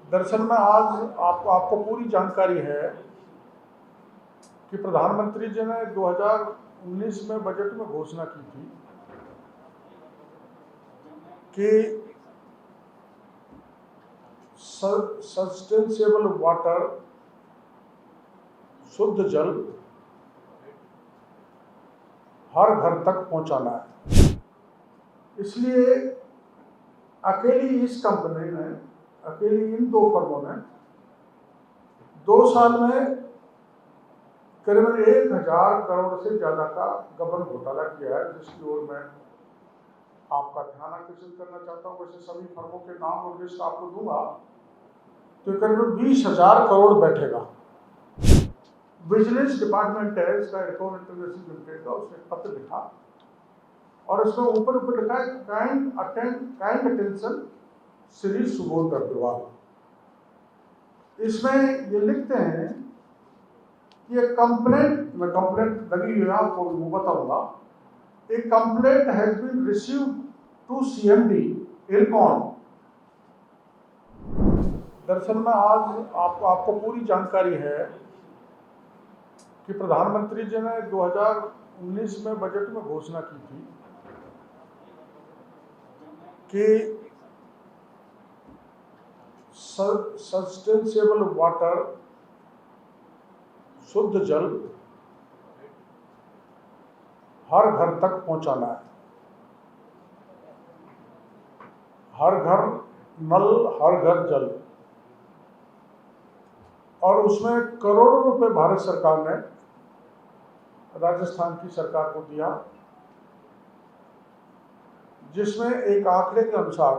दरअसल में आज आपको पूरी जानकारी है कि प्रधानमंत्री जी ने 2019 में बजट में घोषणा की थी कि सस्टेनेबल वाटर, शुद्ध जल हर घर तक पहुंचाना है। इसलिए अकेली इस कंपनी ने, अकेली इन दो फर्मों ने 2 साल में करीबन 1000 करोड़ से ज्यादा का गबन घोटाला किया है, जिसकी ओर मैं आपका ध्यान आकर्षित करना चाहता हूं। वैसे सभी फर्मों के नाम और लिस्ट आपको दूंगा तो करीबन 20,000 करोड़ बैठेगा। विजिलेंस डिपार्टमेंट है इसका, एकोन इंटरनेशनल लिमिटेड का, उसने पत्र लिखा और उसमें ऊपर लिखा है काइंड अटेंशन श्री सुबोध अग्रवाल। इसमें ये लिखते हैं कि कंप्लेंट लगी हुई है, आपको वो बताऊंगा। A complaint has been received to CMD IRCON। दरअसल में आज आपको पूरी जानकारी है कि प्रधानमंत्री जी ने 2019 में बजट में घोषणा की थी कि सस्टेनेबल वाटर, शुद्ध जल हर घर तक पहुंचाना है। हर घर नल, हर घर जल। और उसमें करोड़ों रुपए भारत सरकार ने राजस्थान की सरकार को दिया, जिसमें एक आंकड़े के अनुसार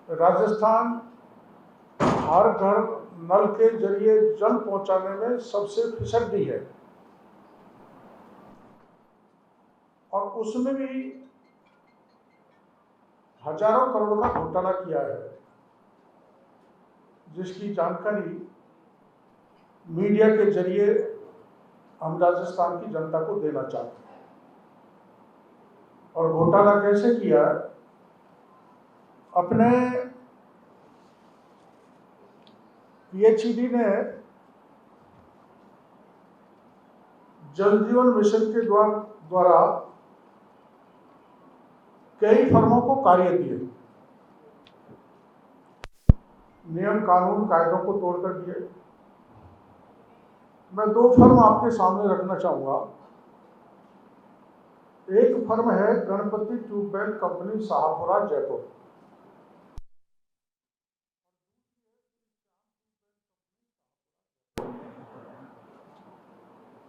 राजस्थान हर घर नल के जरिए जल पहुंचाने में सबसे फिसड्डी है और उसमें भी हजारों करोड़ का घोटाला किया है, जिसकी जानकारी मीडिया के जरिए हम राजस्थान की जनता को देना चाहते हैं। और घोटाला कैसे किया? अपने पीएचईडी ने जल जीवन मिशन के द्वारा कई फर्मों को कार्य दिए, नियम कानून कायदों को तोड़कर दिए। मैं 2 फर्म आपके सामने रखना चाहूंगा। एक फर्म है गणपति ट्यूबवेल कंपनी, शाहपुरा, जयपुर।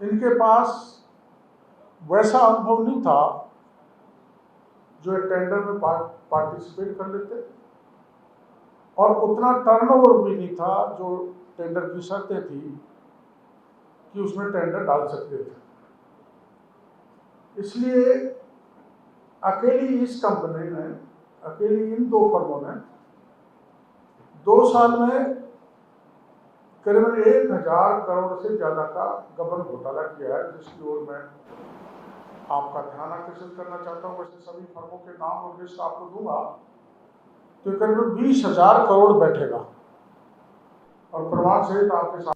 इनके पास वैसा अनुभव नहीं था जो टेंडर में पार्टिसिपेट कर लेते, और उतना टर्नओवर भी नहीं था जो टेंडर की शर्तें थी कि उसमें टेंडर डाल सकते थे। इसलिए अकेली इस कंपनी ने, अकेली इन 2 फर्मों ने 2 साल में करीबन 1000 करोड़ से ज्यादा का गबन घोटाला किया है, जिसकी ओर मैं आपका ध्यान आकर्षित करना चाहता हूं। वैसे सभी फर्मों के नाम और लिस्ट आपको दूंगा तो करीबन 20,000 करोड़ बैठेगा और प्रमाण सहित आपके साथ।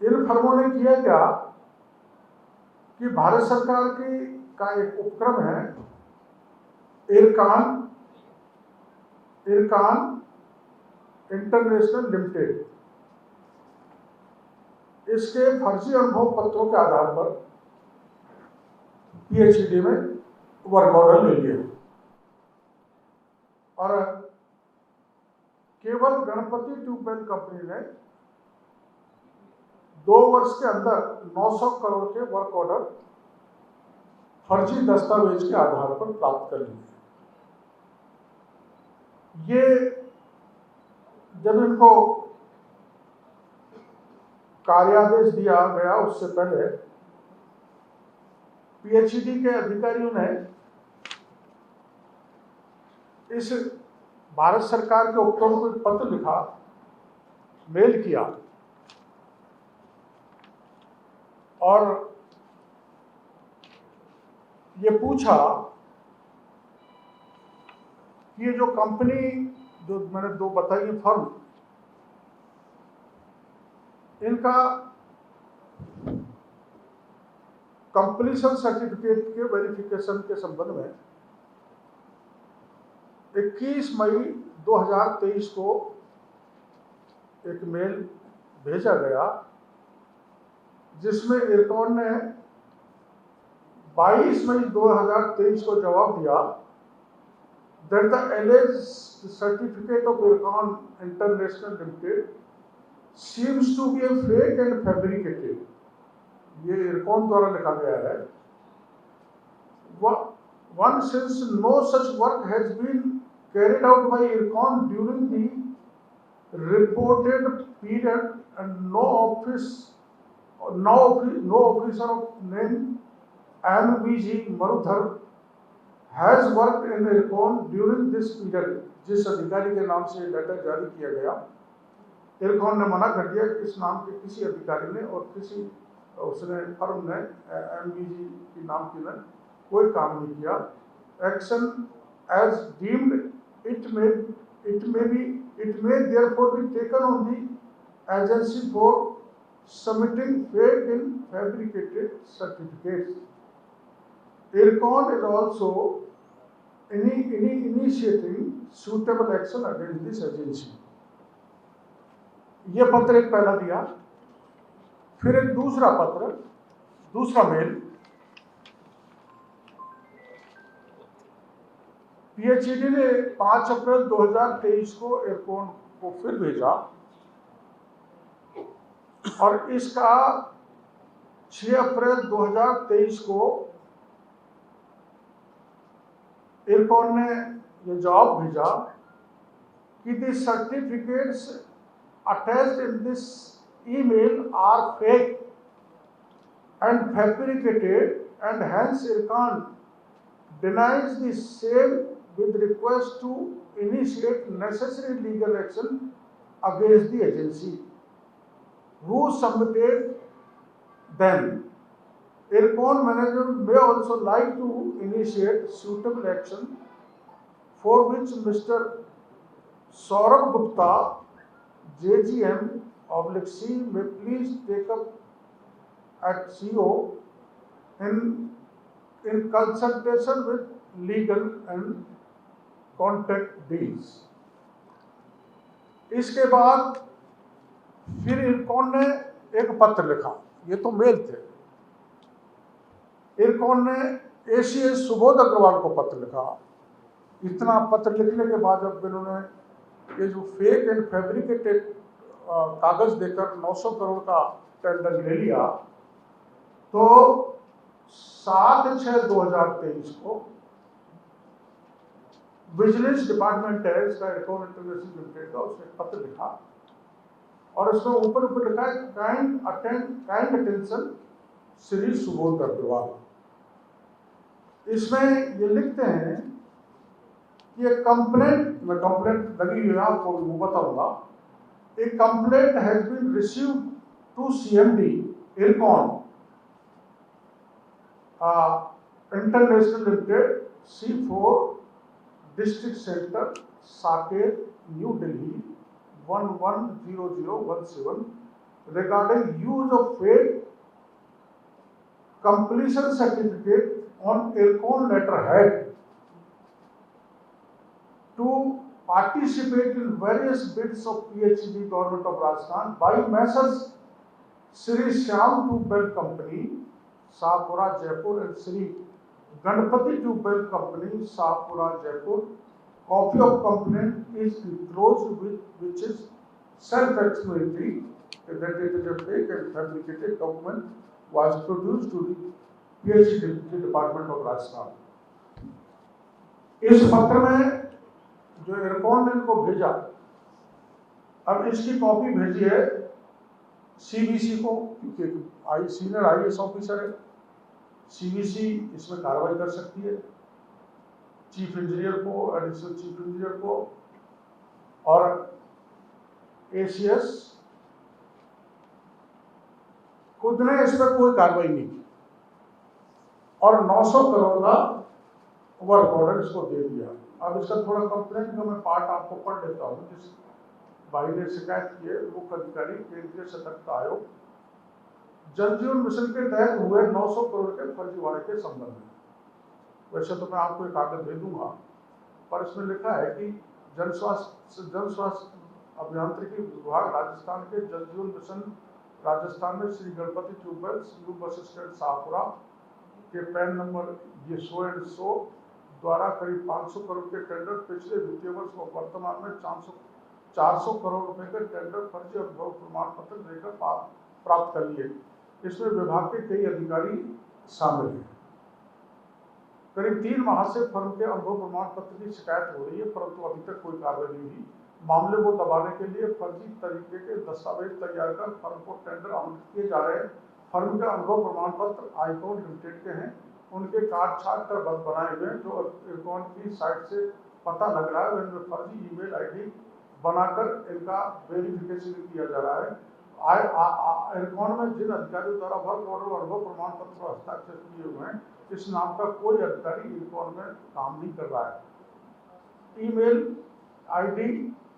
इन फर्मों ने किया क्या कि भारत सरकार का एक उपक्रम है इरकान इंटरनेशनल लिमिटेड, इसके फर्जी अनुभव पत्रों के आधार पर पीएचईडी में वर्क ऑर्डर ले लिया और केवल गणपति ट्यूबवेल कंपनी ने 2 वर्ष के अंदर 900 करोड़ के वर्क ऑर्डर फर्जी दस्तावेज के आधार पर प्राप्त कर लिए। ये जब इनको कार्यादेश दिया गया उससे पहले पीएचईडी के अधिकारियों ने इस भारत सरकार के उपक्रम को पत्र लिखा, मेल किया और ये पूछा कि ये जो कंपनी जो मैंने दो बताई है फर्म, इनका कंप्लीशन सर्टिफिकेट के वेरिफिकेशन के संबंध में 21 मई 2023 को एक मेल भेजा गया, जिसमें इरकॉन ने 22 मई 2023 को जवाब दिया that the alleged certificate of Ircon International Limited seems to be a fake and fabricated. ये इरकॉन द्वारा लिखा गया है। One, since no such work has been carried out by Ircon during the reported period, and no officer of name MVG Marudhar has worked in Ircon during this period। जिस अधिकारी के नाम से लेटर जारी किया गया, इरकॉन ने मना कर दिया कि इस नाम के किसी अधिकारी ने और किसी उसने फर्म ने MVG की नाम की ने कोई काम नहीं किया। Action as deemed it may therefore be taken on the agency for submitting fake and fabricated certificates। Ircon is also initiating suitable action against this agency। ये पत्र एक पहला दिया, फिर एक दूसरा पत्र, दूसरा मेल PHED ने 5 अप्रैल 2023 को इरकॉन को फिर भेजा, और इसका 6 अप्रैल 2023 को इरकॉन ने ये जवाब भेजा कि the certificates attached in this email are fake and fabricated, and hence Ircon denies the same with request to initiate necessary legal action against the agency who submitted them। Ircon management may also like to initiate suitable action for which Mr. Saurabh Gupta JGM/C may please take up at CO in consultation with legal and contract deals। इसके बाद फिर इरकॉन ने एक पत्र लिखा, ये तो mail थे। इरकॉन ने ACS सुबोध अग्रवाल को पत्र लिखा। इतना पत्र लिखने के बाद जब इन्होंने ये जो फेक एंड फैब्रिकेटेड कागज देकर 900 करोड़ का टेंडर ले लिया, तो 7/6/2023 को विजिलेंस डिपार्टमेंट है इसका, इरकॉन इंटरनेशनल लिमिटेड का, उसने पत्र लिखा और उसमें ऊपर लिखा है काइंड अटेंशन श्री सुबोध अग्रवाल। इसमें ये लिखते हैं ये कंप्लेंट लगी हुई है, आपको वो बताऊंगा। एक complaint has been received to CMD Ircon International Limited, C4 District Center, Saket, New Delhi 110017, regarding use of fake completion certificate on Ircon letterhead to participate in various bids of PHED Government of Rajasthan by Messrs. Sri Shyam Tubewell Company, Shahpura, Jaipur, and Sri Ganpati Tubewell Company, Shahpura, Jaipur. Copy of complaint is enclosed with which is self-explanatory that it is a fake and fabricated document was produced to the PHED Department of Rajasthan। इस पत्र में जो इरकॉन ने इनको भेजा, अब इसकी copy भेजी है CBC को, क्योंकि सीनियर IAS ऑफिसर है। CBC इसमें कार्रवाई कर सकती है, चीफ इंजीनियर को, एडिशनल चीफ इंजीनियर को, और ACS खुद ने इस पर कोई कार्रवाई नहीं की और 900 करोड़ का वर्क ऑर्डर इसको दे दिया। अब इसका थोड़ा कंप्लेंट का मैं पार्ट आपको पढ़ लेता हूँ। जिस भाई ने शिकायत की है, मुख्य अधिकारी केंद्रीय सतर्कता आयोग, जल जीवन मिशन के तहत हुए 900 करोड़ के फर्जीवाड़े के संबंध में। वैसे तो मैं आपको एक कागज दे दूंगा, पर इसमें लिखा है कि जन स्वास्थ्य अभियांत्रिकी विभाग राजस्थान के जल जीवन मिशन राजस्थान में Shri Ganpati tube wells new bus stand Shahpura के पैन नंबर ये 100 एंड 100 द्वारा करीब 500 करोड़ के टेंडर पिछले वित्तीय वर्ष व वर्तमान में 400 करोड़ रुपए के टेंडर फर्जी अनुभव प्रमाण पत्र देकर प्राप्त कर लिए। इसमें विभाग के कई अधिकारी शामिल हैं। करीब 3 माह से फर्म के अनुभव प्रमाण पत्र की शिकायत हो रही है, परंतु अभी तक कोई कार्रवाई नहीं हुई। मामले को दबाने के लिए फर्जी तरीके के दस्तावेज तैयार कर फर्म को टेंडर आवंटित किए जा रहे हैं। फर्म के अनुभव प्रमाण पत्र आईकॉन लिमिटेड के हैं। उनके कार्ड छाट कर बनाए हुए हैं, जो आईकॉन की साइट से पता लग रहा है। उनमें फर्जी ईमेल आईडी बनाकर इनका वेरिफिकेशन किया जा रहा है। आईकॉन में जिन अधिकारियों द्वारा वर्क ऑर्डर अनुभव प्रमाण पत्र हस्ताक्षर किए हुए हैं, इस नाम का कोई अधिकारी आईकॉन में काम नहीं कर रहा है। ईमेल आईडी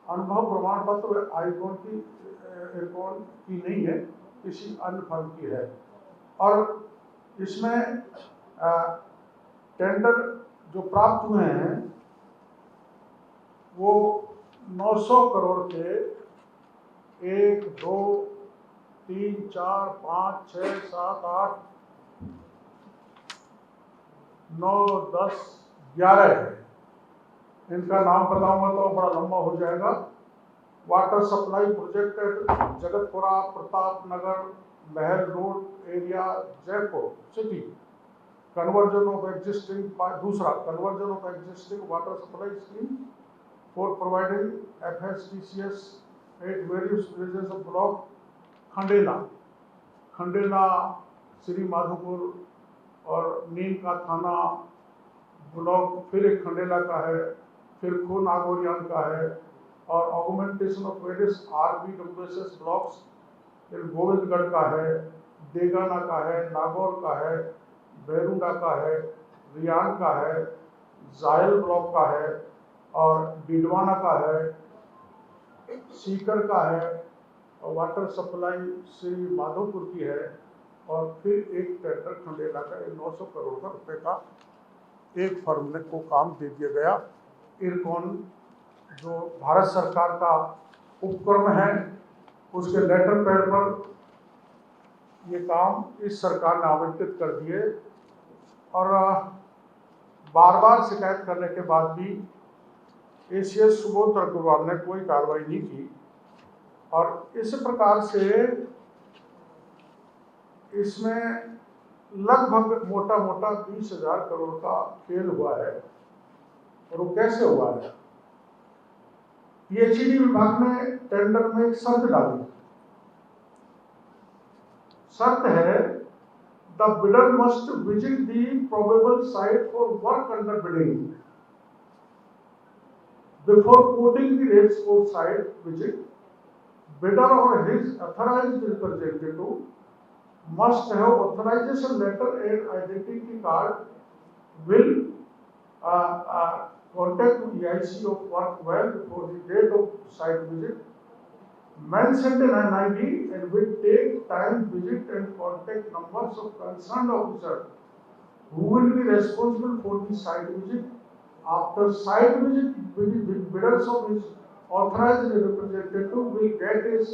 अनुभव प्रमाण पत्र आईकॉन की नहीं है, किसी अन्य फर्म की है। और इसमें टेंडर जो प्राप्त हुए हैं वो 900 करोड़ के 1, 2, 3, 4, 5, 6, 7, 8, 9, 10, 11 है। इनका नाम बताऊंगा तो बड़ा लंबा हो जाएगा। Water supply project Jagatpura Pratap Nagar Mahal road area Jaipur city, conversion of existing, दूसरा conversion of existing water supply scheme for providing FSDCS at various villages of block Khandela Sri Madhopur और नीम का थाना ब्लॉक, फिर एक खंडेला का है, फिर खो नागौरियान का है, और augmentation of various RBWSS blocks फिर गोविंदगढ़ का है, देगाना का है, नागौर का है, बैरुंडा का है, रियान का है, जायल ब्लॉक का है, और डिडवाना का है, सीकर का है, और वाटर सप्लाई श्री माधोपुर की है, और फिर एक टेंडर खंडेला का 900 करोड़ का रुपए का एक फर्म ने को काम दे दिया गया। इरकॉन जो भारत सरकार का उपक्रम है, उसके लेटर पैड पर ये काम इस सरकार ने आवंटित कर दिए, और बार बार शिकायत करने के बाद भी ACS सुबोध अग्रवाल ने कोई कार्रवाई नहीं की। और इस प्रकार से इसमें लगभग मोटा मोटा 20,000 करोड़ का खेल हुआ है। और वो कैसे हुआ है? PHED विभाग ने टेंडर में एक शर्त डाली। शर्त है the bidder must visit the probable site for work under bidding before coating the rates for site visit. Bidder or his authorized representative must have authorization letter and identity card, will contact EIC of work well before the date of site visit, mentioned an NID, and will take time visit and contact numbers of concerned officer who will be responsible for the site visit. After site visit, bidders of his authorized representative will get his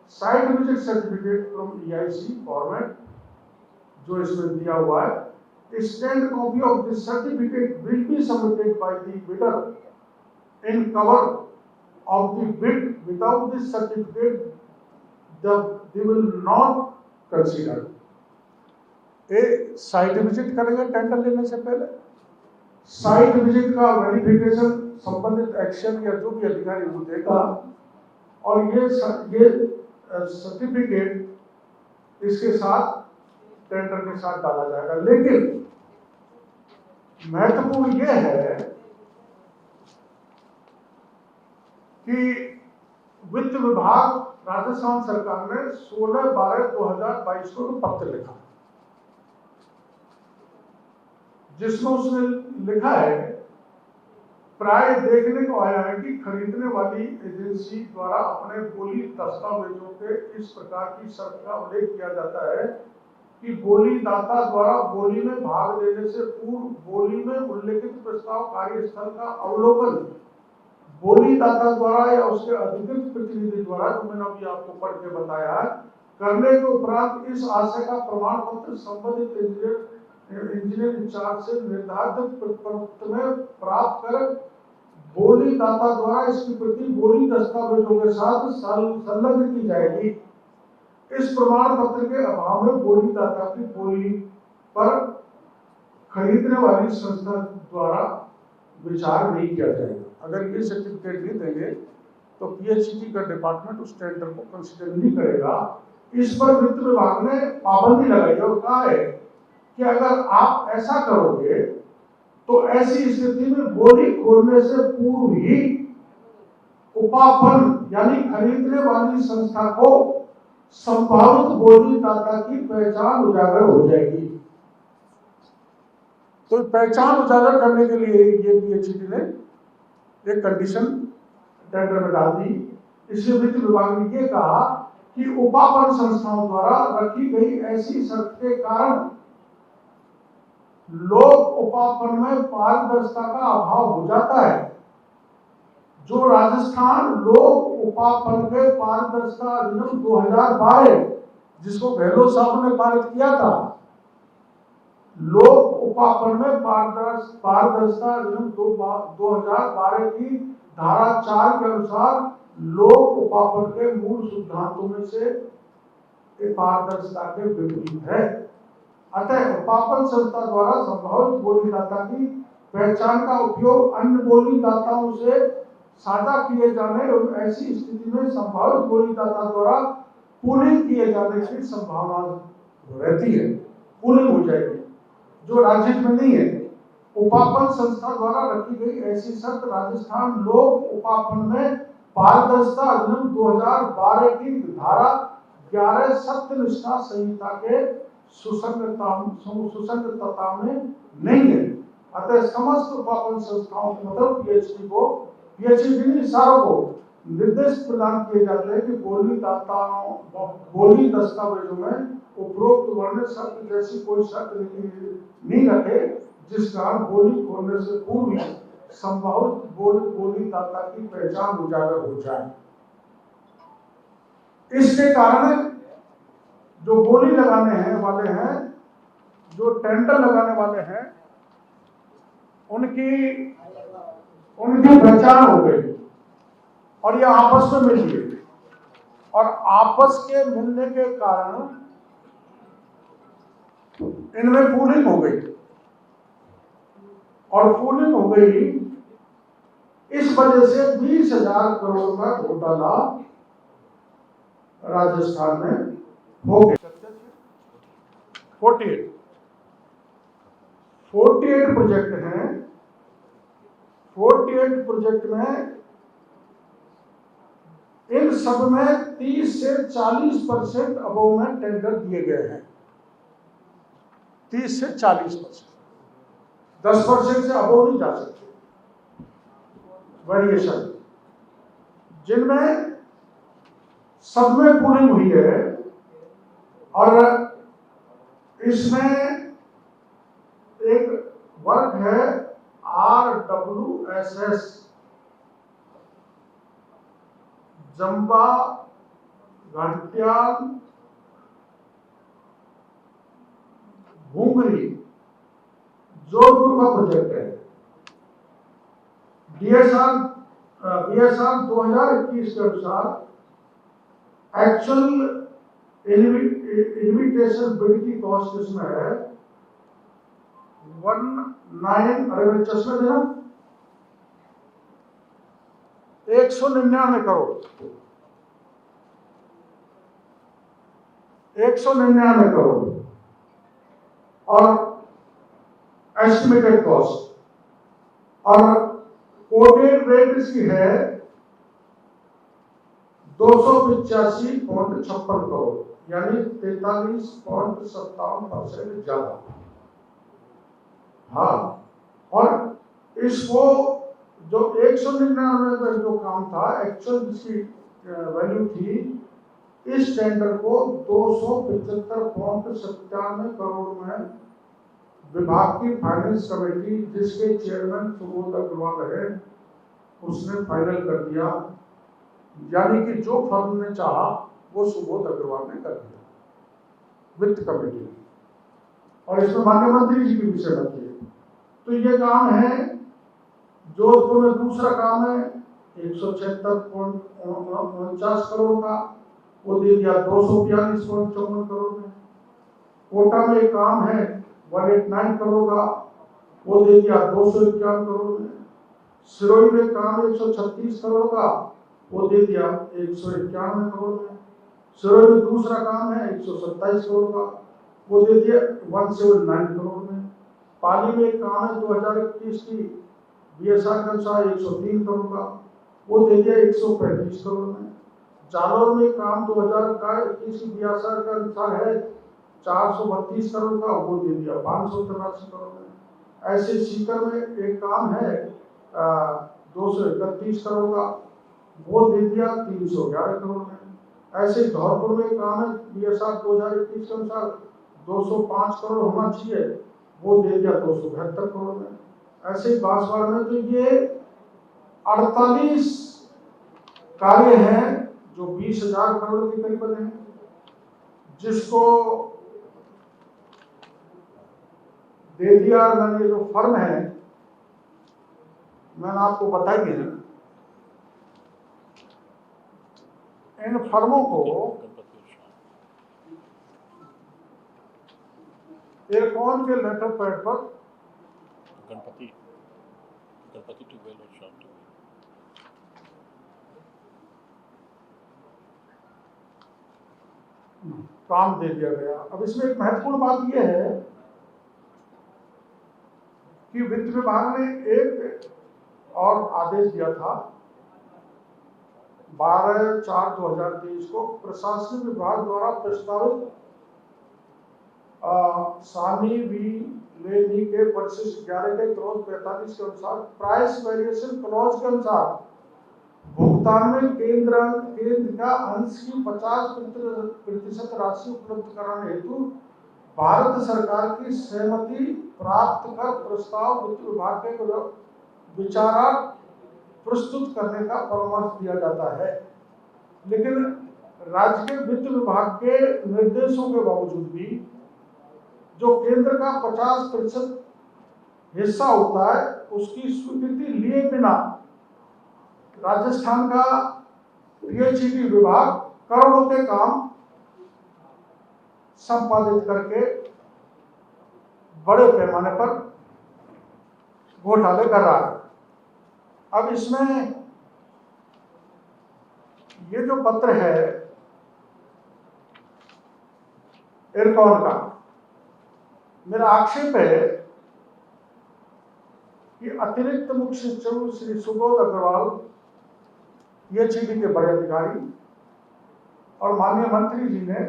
site visit certificate from EIC format, जो इसमें दिया हुआ है। Scanned copy of this certificate will be submitted by the bidder in cover of the bid. Without this certificate, they will not consider. Site visit करेंगे tender लेने से पहले। Site visit का वेरिफिकेशन संबंधित एक्शन या जो भी अधिकारी वो देगा, और ये सर्टिफिकेट इसके साथ टेंडर के साथ डाला जाएगा। लेकिन महत्वपूर्ण ये है कि वित्त विभाग राजस्थान सरकार ने 16/12/2022 को पत्र लिखा, जिसमें उसने लिखा है, प्राय देखने को आया है कि खरीदने वाली एजेंसी द्वारा अपने बोली दस्तावेजों के इस प्रकार की शर्त का उल्लेख किया जाता है कि बोली दाता द्वारा बोली में भाग लेने से पूर्व बोली में उल्लेखित प्रस्ताव कार्यस्थल का अवलोकन बोली दाता द्वारा या उसके अधिकृत प्रतिनिधि द्वारा, जो मैंने अभी आपको पढ़ के बताया, करने के उपरांत इस आशय का प्रमाण पत्र संबंधित इंजीनियर इंचार्ज से निर्धारित प्रपत्र में प्राप्त कर बोली दाता द्वारा इसकी प्रति बोली दस्तावेजों के साथ संलग्न की जाएगी। इस प्रमाण पत्र के अभाव में बोली दाता की बोली पर खरीदने वाली संस्था द्वारा विचार नहीं किया जाएगा। अगर ये सर्टिफिकेट नहीं देंगे तो पीएचईडी का डिपार्टमेंट उस टेंडर को कंसिडर नहीं करेगा। इस पर वित्त विभाग ने पाबंदी लगाई और कहा है कि अगर आप ऐसा करोगे तो ऐसी स्थिति में बोली खोलने से पूर्व ही उपापन यानी खरीदने वाली संस्था को संभावित बोली दाता की पहचान उजागर हो जाएगी। तो पहचान उजागर करने के लिए ये पीएचईडी ने एक कंडीशन टेंडर में डाल दी। इसलिए वित्त विभाग ने ये कहा कि उपापन संस्थाओं द्वारा रखी गई ऐसी शर्त के कारण लोक उपापन में पारदर्शिता का अभाव हो जाता है। जो राजस्थान लोक उपापन के पारदर्शिता अधिनियम 2012 जिसको गहलोत साहब ने पारित किया था, लोक उपापन में पारदर्शिता अधिनियम 2012 की धारा 4 के अनुसार लोक उपापन के मूल सिद्धांतों में से पारदर्शिता के विपरीत है। अतः उपापन संस्था द्वारा संभावित बोली दाता की पहचान का उपयोग अन्य बोली दाताओं से साझा किए जाने और ऐसी स्थिति में संभावित बोली दाता द्वारा पूलिंग किए जाने की संभावना रहती है। पूलिंग हो जाएगी जो राज्य में नहीं है। उपापन संस्था द्वारा रखी गई ऐसी शर्त राजस्थान लोक उपापन में पारदर्शिता अधिनियम 2012 की धारा 11 सत्यनिष्ठा संहिता के सुसंगतता में नहीं है। अतः समस्त उपापन संस्थाओं के मतलब पीएचईडी इशारों को निर्देश प्रदान किए जाते हैं कि बोली दस्तावेजों में उपरोक्त वर्णित शर्त जैसी कोई शर्त नहीं रखे जिस कारण बोली खोलने से पूर्व ही संभावित बोली दाता की पहचान उजागर हो जाए। इसके कारण जो बोली लगाने वाले हैं, जो टेंडर लगाने वाले हैं, उनकी पहचान हो गई और ये आपस में मिल गए और आपस के मिलने के कारण इनमें पूलिंग हो गई और पूलिंग हो गई। इस वजह से 20,000 करोड़ का घोटाला राजस्थान में हो गया। 48 प्रोजेक्ट हैं। 48 प्रोजेक्ट में इन सब में 30 से 40% अबव में टेंडर दिए गए हैं। 30 से 40%, 10% से अबव नहीं जा सकते। वेरिएशन जिनमें सब में पूलिंग हुई है और इसमें एक वर्ग है RWSS जंबा घंटियाल भूंगरी जोधपुर का प्रोजेक्ट है। बीएसआर 2021 के अनुसार एक्चुअल इन्विटेशन बिड की कॉस्ट इसमें है 19, अरे मेरे चश्मे देना, 199 करोड़, 199 करोड़ और एस्टिमेटेड कॉस्ट और कोटेड रेट इसकी है 285.56 करोड़ यानी 43.57% ज्यादा। हाँ, और इसको जो 199 का जो काम था, एक्चुअल जिसकी वैल्यू थी, इस टेंडर को 275.97 करोड़ में विभाग की फाइनेंस कमेटी, जिसके चेयरमैन सुबोध अग्रवाल है, उसने फाइनल कर दिया। यानी कि जो फर्म ने चाहा वो सुबोध अग्रवाल ने कर दिया, वित्त कमेटी ने, और इसमें माननीय मंत्री जी की भी सहमति है। तो ये काम है। जोधपुर में दूसरा काम है 176.49 करोड़ का, वो दे दिया 242.54 करोड़ में। कोटा में एक काम है 189 करोड़ का, वो दे दिया 251 करोड़ में। सिरोही में काम 136 करोड़ का, वो दे दिया 191 करोड़ में। सिरोही में दूसरा काम है 127 करोड़ का, वो दे दिया 179 करोड़ में। पाली में एक काम है 2021 की बीएसआर के अनुसार 103 करोड़ का, वो दे दिया 135 करोड़ में। जालौर में काम 2021 की बीएसआर के अनुसार है 432 करोड़ का, वो दे दिया 583 करोड़ में। ऐसे सीकर में एक काम है 231 करोड़ का, वो दे दिया 311 करोड़ में। ऐसे धौलपुर में काम है बीएसआर 2021 के अनुसार 205 करोड़ होना चाहिए, वो दे दिया 272 करोड़ में। ऐसे ही बांसवाड़ा में तो ये 48 कार्य हैं जो 20,000 करोड़ के करीब हैं, जिसको दे दिया। और मैंने जो फर्म है, मैंने आपको बताई है, इन फर्मों को एयरकॉन के लेटर पैड पर गणपति ट्यूबवेल और शाम काम दे दिया गया। अब इसमें एक महत्वपूर्ण बात यह है कि वित्त विभाग ने एक और आदेश दिया था 12/4/2023 को, प्रशासनिक विभाग द्वारा प्रस्तावित सानी वी लेनी के परिशिष्ट 11 के क्लॉज 45 के अनुसार प्राइस वेरिएशन क्लॉज के अनुसार भुगतान में केंद्र का अंश की 50% राशि उपलब्ध कराने हेतु भारत सरकार की सहमति प्राप्त कर प्रस्ताव वित्त विभाग के विचारार्थ प्रस्तुत करने का परामर्श दिया जाता है। लेकिन राज्य के वित्त विभाग के निर्देशों के बावजूद भी जो केंद्र का 50% हिस्सा होता है, उसकी स्वीकृति लिए बिना राजस्थान का पीएचईडी विभाग करोड़ों के काम संपादित करके बड़े पैमाने पर घोटाले कर रहा है। अब इसमें ये जो पत्र है एयरकॉन का, मेरा आक्षेप है कि अतिरिक्त मुख्य सचिव श्री सुबोध अग्रवाल, पीएचईडी के बड़े अधिकारी और माननीय मंत्री जी ने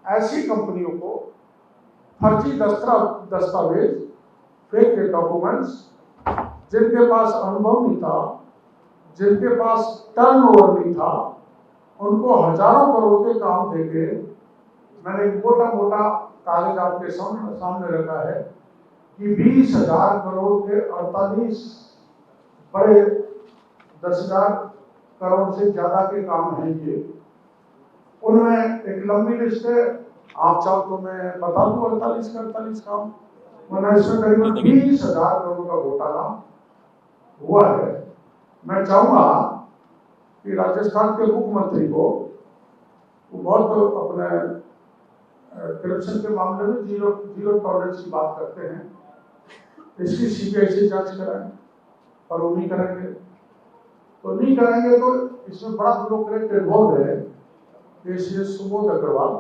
ऐसी कंपनियों को फर्जी दस्तावेज, फेक डॉक्यूमेंट्स, जिनके पास अनुभव नहीं था, जिनके पास टर्नओवर नहीं था, उनको हजारों करोड़ के काम देके मैंने मोटा मोटा कागज आपके सामने रखा है कि 20,000 करोड़ के 48 बड़े 10,000 करोड़ से ज्यादा के काम हैं ये। उनमें एक लंबी लिस्ट है, आप चाहो तो मैं बता दूं 48 काम, वरना इसमें करीबन 20,000 करोड़ का घोटाला हुआ है। मैं चाहूंगा कि राजस्थान के मुख्यमंत्री को, वो बहुत अपने करप्शन के मामले में जीरो टॉलरेंस की बात करते हैं, इसकी सीबीआई से जांच कराएं, और वो नहीं करेंगे तो इसमें बड़ा ब्यूरोक्रेट इन्वॉल्व है, इसलिए सुबोध अग्रवाल,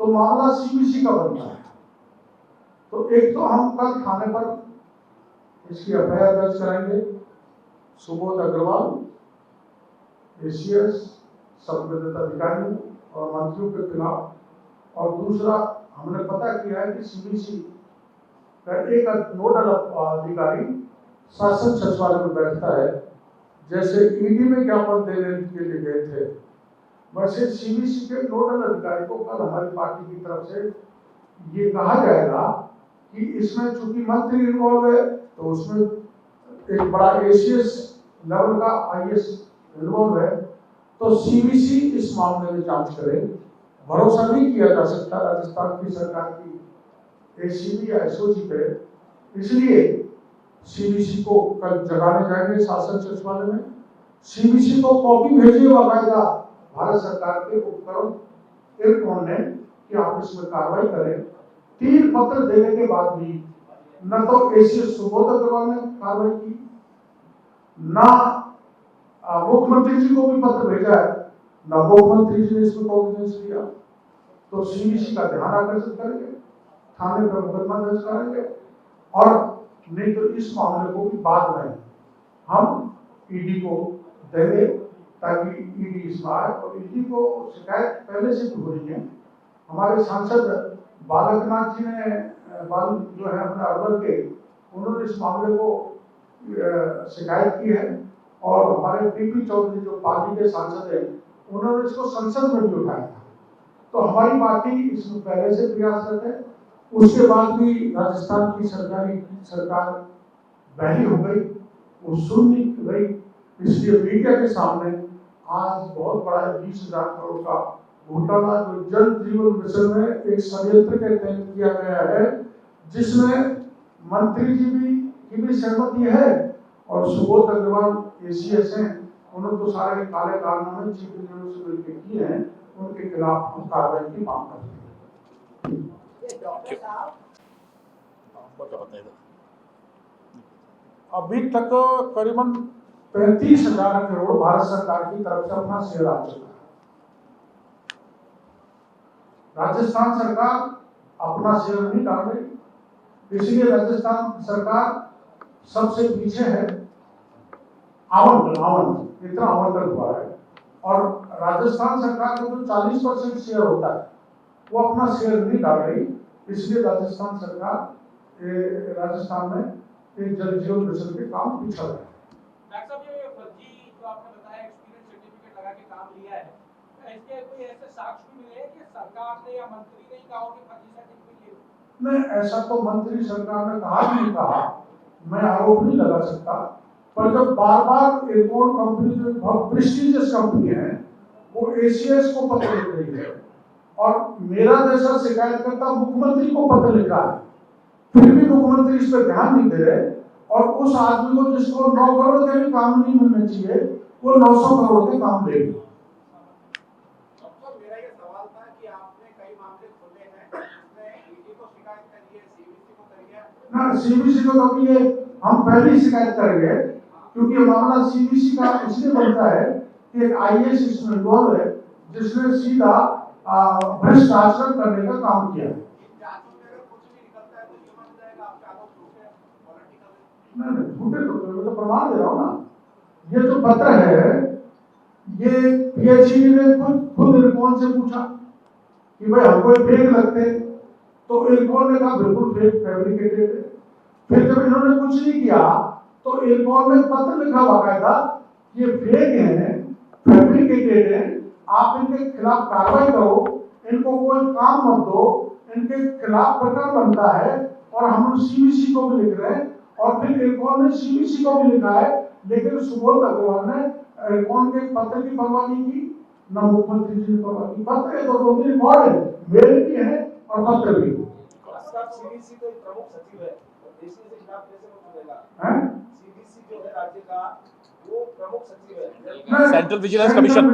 तो मामला सीबीसी का बनता है। तो एक तो हम कल थाने पर इसकी एफआईआर दर्ज कराएंगे सुबोध अग्रवाल, एसीएस, संबंधित अधिकारियों और मंत्रियों के खिलाफ, और दूसरा हमने पता किया है कि सीबीसी एक नोडल अधिकारी शासन सचिवालय में बैठता है, जैसे ईडी में ज्ञापन देने के लिए गए थे, वैसे सीबीसी के नोडल अधिकारी को कल हमारी पार्टी की तरफ से ये कहा जाएगा कि इसमें चूंकि मंत्री इन्वॉल्व है तो उसमें एक बड़ा एसीएस लेवल का आईएएस इन्वॉल्व है, तो सीबीसी इस मामले में जांच करे। भरोसा नहीं किया जा सकता राजस्थान की सरकार की एसीबी या एसओजी पे, इसलिए सीबीसी को कल जगाने जाएंगे शासन सचिवालय में। सीबीसी को कॉपी भेजिए बाकायदा भारत सरकार के उपकरण इरकॉन ने कि आप इसमें कार्रवाई करें। 3 पत्र देने के बाद भी न तो एसीएस सुबोध अग्रवाल ने कार्रवाई की, न मुख्यमंत्री जी को भी पत्र भेजा है, न मुख्यमंत्री जी ने इसमें कॉन्फिडेंस दिया। तो सीबीसी का ध्यान आकर्षित करेंगे, थाने पर मुकदमा दर्ज करेंगे और नहीं तो इस मामले को भी बाद में हम ईडी को देंगे ताकि ईडी इसमें आए। और ईडी को शिकायत पहले से भी हो रही है। हमारे सांसद बालकनाथ जी ने जो है अपने अरवल के, उन्होंने इस मामले को शिकायत की है और हमारे पीपी चौधरी जो पार्टी के सांसद हैं उन्होंने इसको संसद में भी उठाया था। तो हमारी पार्टी इसमें पहले से प्रयासरत है। उसके बाद भी राजस्थान की सरकार बहरी हो गई, वो सुन नहीं रही, इसलिए मीडिया के सामने आज बहुत बड़ा 20,000 करोड़ का घोटाला जो जल जीवन मिशन में एक षड्यंत्र के तहत किया गया है, जिसमें मंत्री जी की भी सहमति है और सुबोध अग्रवाल एसीएस हैं, उन्होंने तो सारे काले कारनामे चीफ मिनिस्टर से मिलकर किए हैं, उनके खिलाफ हम कार्रवाई की मांग करते हैं। अभी तक करीबन 35,000 करोड़ भारत सरकार की तरफ से अपना शेयर आ चुका है। राजस्थान सरकार अपना शेयर नहीं डाल रही, इसलिए राजस्थान सरकार सबसे पीछे है। आवंटन इतना आवंटन हुआ है और राजस्थान सरकार का जो 40% शेयर होता है वो अपना शेयर नहीं डाल रही, इसलिए राजस्थान सरकार राजस्थान में एक जल जीवन मिशन के काम पिछड़ रहे हैं। डॉक्टर साहब, ये फर्जी जो आपने बताया एक्सपीरियंस सर्टिफिकेट लगा के काम लिया है, इसके कोई ऐसे साक्ष्य भी मिले हैं कि सरकार ने या मंत्री ने कहा हो कि फर्जी सर्टिफिकेट लिए? नहीं, ऐसा तो मंत्री सरकार ने कहा नहीं कहा, मैं आरोप नहीं लगा सकता, पर जब बार बार एयरपोर्ट कंपनी जो बहुत प्रेस्टीजियस कंपनी है वो एसीएस को पत्र लिख रही है और मेरा जैसा शिकायतकर्ता मुख्यमंत्री को पत्र लिख रहा है, फिर भी मुख्यमंत्री इस पर ध्यान नहीं दे रहे और उस आदमी को जिसको 9 करोड़ के भी काम नहीं मिलने चाहिए वो 900 करोड़ के काम लेगी। मेरा ये सवाल था कि आपने कई मामले खोले हैं, उसमें ईडी को शिकायत करी है, सीबीसी को करी है ना, सीबीसी को तो ये हम पहले ही शिकायत करेंगे, क्योंकि ये मामला सीबीसी का इसलिए बनता है कि एक आईएएस इसमें इन्वॉल्व है जिसने सीधा भ्रष्टाचार करने का काम किया है। नहीं, झूठे तो प्रमाण दे रहा हूँ ना। ये जो पत्र है ये पीएचडी ने खुद इरकॉन से पूछा कि भाई हमको फेक लगते, तो इरकॉन ने कहा बिल्कुल फेक, फैब्रिकेटेड है। फिर जब इन्होंने कुछ नहीं किया तो इरकॉन ने पत्र लिखा बाकायदा, ये फेक है, फैब्रिकेटेड है, आप इनके खिलाफ कार्रवाई करो, इनको कोई काम मत दो, इनके खिलाफ प्रकरण बनता है। और हम सीबीसी को भी लिख रहे हैं और फिर इरकॉन ने सीबीसी को भी लिखा है, लेकिन सुबोध अग्रवाल ने इरकॉन के पत्र की परवाह नहीं की, न मुख्यमंत्री जी ने परवाह की। पत्र तो दो रिकॉर्ड है, मेल भी है और पत्र भी। सीबीसी तो प्रमुख सचिव है, देश के खिलाफ कैसे वो चलेगा? हैं? सीबीसी जो है राज्य का वो प्रमुख सचिव है, central vigilance commission,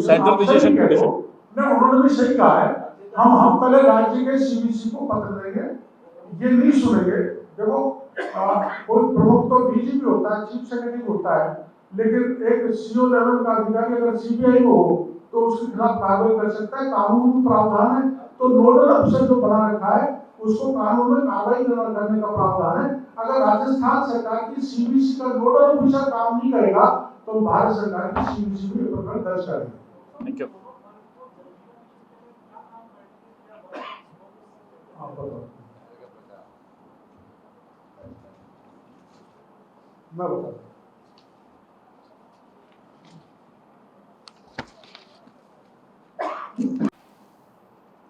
central vigilance commission ने उन्होंने भी सही कहा है। हम पहले राज्य के सीबीसी को पत्र देंगे, ये नहीं सुनेंगे। देखो कोई प्रमुख तो डीजीपी होता है, चीफ सेक्रेटरी होता है, लेकिन एक सीओ लेवल का अधिकारी अगर सीबीआई हो तो उसके खिलाफ कार्रवाई कर सकता है, कानून में प्रावधान है। तो नोडल अफसर जो बना रखा है उसको कानून में कार्रवाई करने का प्रावधान है। अगर राजस्थान सरकार की सीबीसी का नोडल ऑफिसर काम नहीं करेगा तो भारत सरकार की सीबीसी में प्रकरण दर्ज करेगी। Thank you. आप बताओ। मैं बता दूं।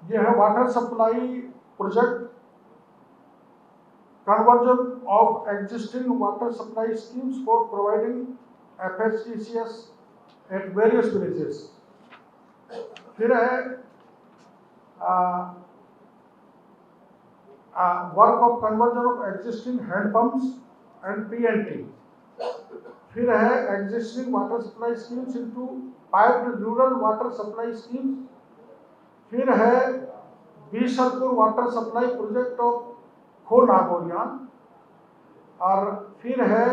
ये है water supply project, conversion of existing water supply schemes for providing FHTCS at various villages. फिर है work of conversion of existing hand pumps and PNT. फिर है existing water supply schemes into piped rural water supply schemes. फिर है Bisalpur water supply project of Khonagoriyan, और फिर है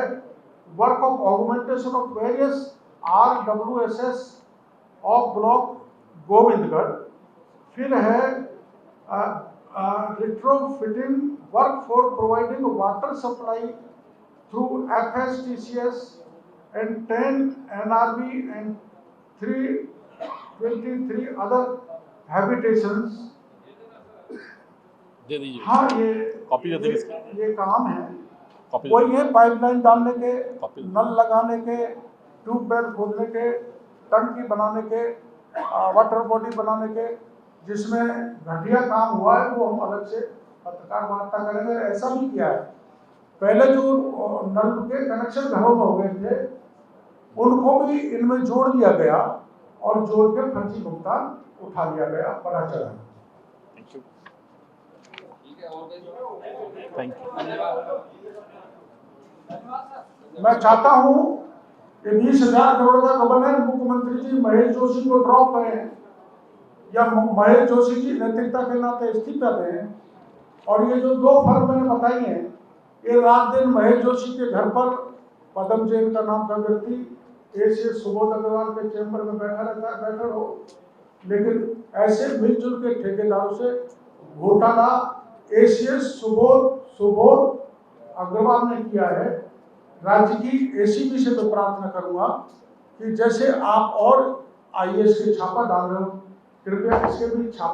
work of augmentation of various RWSS of block Govindgarh. फिर है retrofitting work for providing water supply through FHTCS and 10 NRV and 323 other habitations. दे दीजिए। हाँ, ये कॉपी दे देंगे इसकी। ये काम है, कॉपी वही है पाइपलाइन डालने के, कॉपी। नल लगाने के, ट्यूबवेल खोदने के, टंकी बनाने के, वाटर बॉडी बनाने के। जिसमें घटिया काम हुआ है वो हम अलग से पत्रकार वार्ता करेंगे। ऐसा भी किया है, पहले जो नल के कनेक्शन घरों में हो गए थे उनको भी इनमें जोड़ दिया गया और जोड़ के फर्जी भुगतान उठा लिया गया, पता चला। Thank you. Thank you. मैं चाहता हूं कि 20,000 करोड़ का गबन है, मुख्यमंत्री जी महेश जोशी को ड्रॉप करें या महेश जोशी जी नैतिकता के नाते इस्तीफा दें। और ये जो 2 फर्म मैंने बताई हैं, ये रात दिन महेश जोशी के घर पर पदम जैन का नाम का व्यक्ति ऐसे सुबोध अग्रवाल के चैम्बर में बैठा हो, लेकिन ऐसे मिलजुल के ठेकेदारों से घोटाला एसीएस सुबोध अग्रवाल ने किया है। राज्य की एसीपी से मैं प्रार्थना करूंगा कि जैसे आप और IAS के छापा डाल रहे हो, कृपया इसके भी छापा